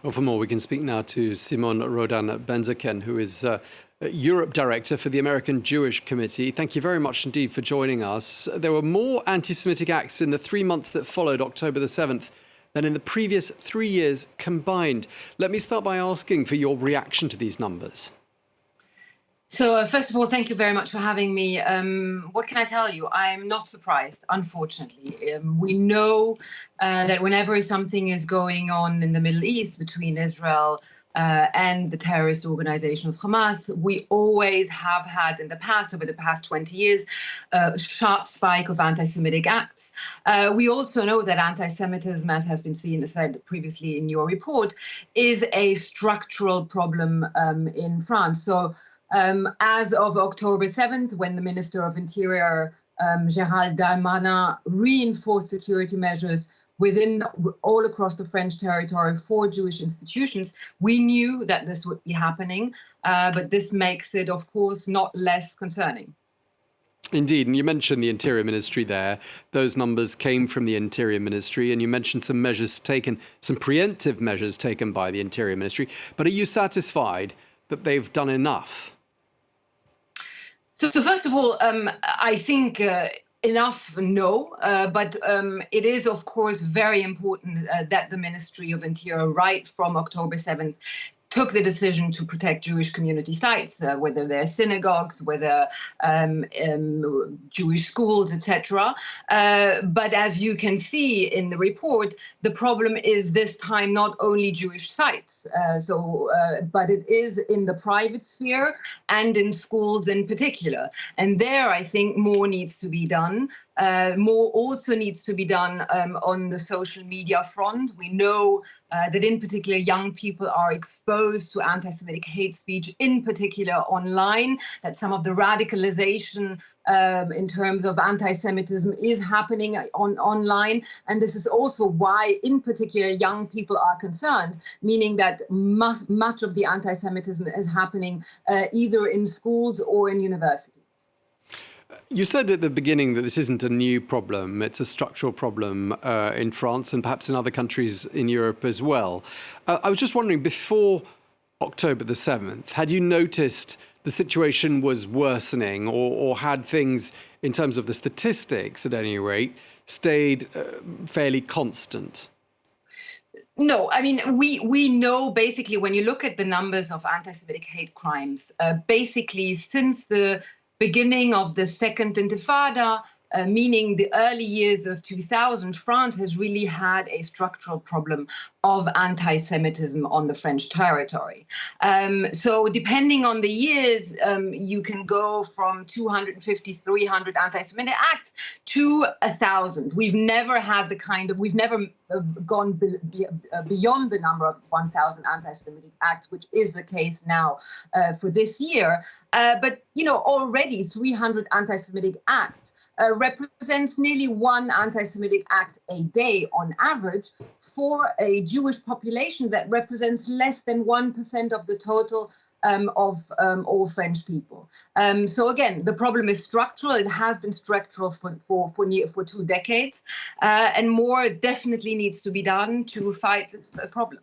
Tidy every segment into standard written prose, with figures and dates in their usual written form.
Well, for more, we can speak now to Simone Rodan-Benzaquen, who is Europe Director for the American Jewish Committee. Thank you very much indeed for joining us. There were more anti-Semitic acts in the 3 months that followed October the 7th than in the previous 3 years combined. Let me start by asking for your reaction to these numbers. So first of all, thank you very much for having me. What can I tell you? I'm not surprised, unfortunately. We know that whenever something is going on in the Middle East between Israel and the terrorist organization of Hamas, we always have had in the past, over the past 20 years, a sharp spike of anti-Semitic acts. We also know that anti-Semitism, as has been said previously in your report, is a structural problem in France. So as of October 7th, when the Minister of Interior, Gérald Darmanin, reinforced security measures all across the French territory for Jewish institutions, we knew that this would be happening, but this makes it, of course, not less concerning. Indeed, and you mentioned the Interior Ministry there. Those numbers came from the Interior Ministry, and you mentioned some measures taken, some preemptive measures taken by the Interior Ministry. But are you satisfied that they've done enough? So first of all, I think enough, no, but it is, of course, very important that the Ministry of Interior, right from October 7th, took the decision to protect Jewish community sites, whether they're synagogues, whether Jewish schools, etc. But as you can see in the report, the problem is this time not only Jewish sites, but it is in the private sphere and in schools in particular. And there, I think more needs to be done. More also needs to be done on the social media front. We know that in particular young people are exposed to anti-Semitic hate speech, in particular online, that some of the radicalization in terms of anti-Semitism is happening online. And this is also why, in particular, young people are concerned, meaning that much of the anti-Semitism is happening either in schools or in universities. You said at the beginning that this isn't a new problem. It's a structural problem in France and perhaps in other countries in Europe as well. I was just wondering, before October the 7th, had you noticed the situation was worsening, or had things, in terms of the statistics at any rate, stayed fairly constant? No, I mean, we know basically when you look at the numbers of anti-Semitic hate crimes, basically since the beginning of the Second Intifada, meaning the early years of 2000, France has really had a structural problem of anti-Semitism on the French territory. So depending on the years, you can go from 250, 300 anti-Semitic acts to 1,000. We've never gone beyond the number of 1,000 anti-Semitic acts, which is the case now for this year. But, already 300 anti-Semitic acts represents nearly one anti-Semitic act a day on average for a Jewish population that represents less than 1% of the total of all French people. So again, the problem is structural. It has been structural for 2 decades, and more definitely needs to be done to fight this problem.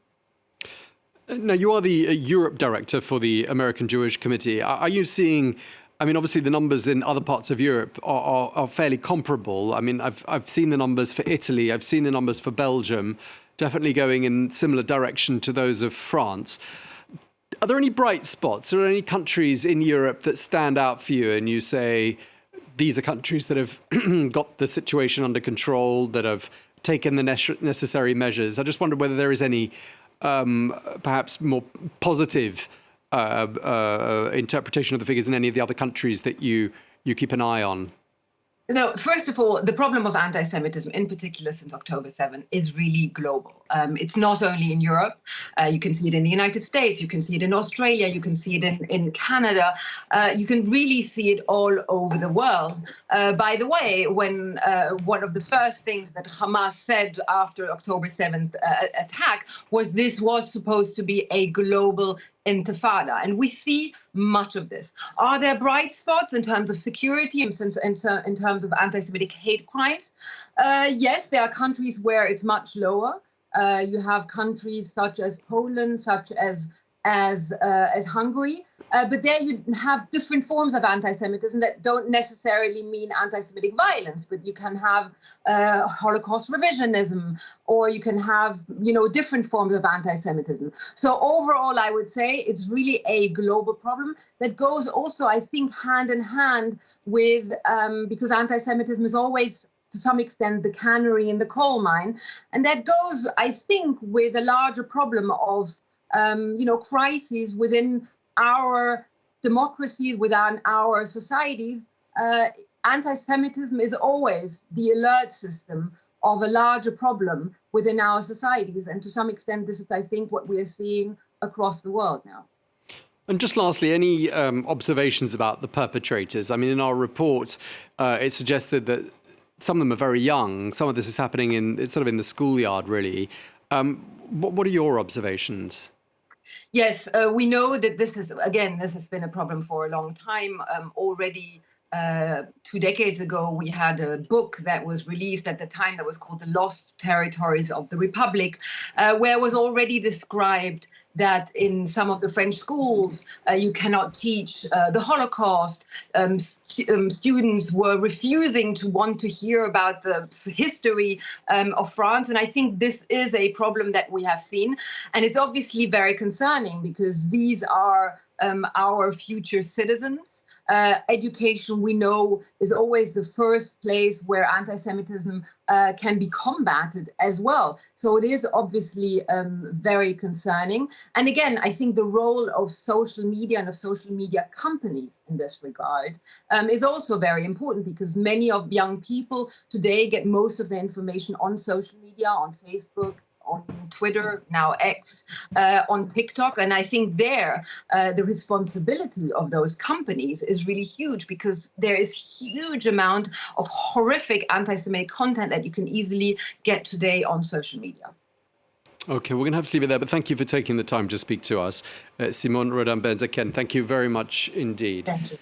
Now, you are the Europe Director for the American Jewish Committee. Are you seeing, I mean, obviously the numbers in other parts of Europe are fairly comparable. I mean, I've seen the numbers for Italy, I've seen the numbers for Belgium, definitely going in similar direction to those of France. Are there any bright spots? Are there any countries in Europe that stand out for you and you say, these are countries that have got the situation under control, that have taken the necessary measures? I just wonder whether there is any perhaps more positive interpretation of the figures in any of the other countries that you keep an eye on. No, first of all, the problem of anti-Semitism, in particular since October 7th, is really global. It's not only in Europe. You can see it in the United States. You can see it in Australia. You can see it in Canada. You can really see it all over the world. By the way, when one of the first things that Hamas said after October 7th attack was this was supposed to be a global intifada. And we see much of this. Are there bright spots in terms of security, in terms of anti-Semitic hate crimes? Yes, there are countries where it's much lower. You have countries such as Poland, such as Hungary, but there you have different forms of anti-Semitism that don't necessarily mean anti-Semitic violence, but you can have Holocaust revisionism, or you can have, different forms of anti-Semitism. So overall, I would say it's really a global problem that goes also, I think, hand in hand with, because anti-Semitism is always, to some extent, the canary in the coal mine. And that goes, I think, with a larger problem of crises within our democracy, within our societies. Anti-Semitism is always the alert system of a larger problem within our societies. And to some extent, this is, I think, what we are seeing across the world now. And just lastly, any observations about the perpetrators? I mean, in our report, it suggested that some of them are very young. Some of this is happening in the schoolyard, really. What are your observations? Yes, we know that this has been a problem for a long time. Already 2 decades ago, we had a book that was released at the time that was called The Lost Territories of the Republic, where it was already described that in some of the French schools, you cannot teach the Holocaust. Students were refusing to want to hear about the history of France. And I think this is a problem that we have seen. And it's obviously very concerning because these are our future citizens. Education, we know, is always the first place where anti-Semitism can be combated as well. So it is obviously very concerning. And again, I think the role of social media and of social media companies in this regard is also very important, because many of young people today get most of their information on social media, on Facebook, on Twitter, now X, on TikTok. And I think the responsibility of those companies is really huge, because there is huge amount of horrific anti-Semitic content that you can easily get today on social media. Okay, we're going to have to leave it there, but thank you for taking the time to speak to us. Simone Rodan-Benzaquen, thank you very much indeed. Thank you.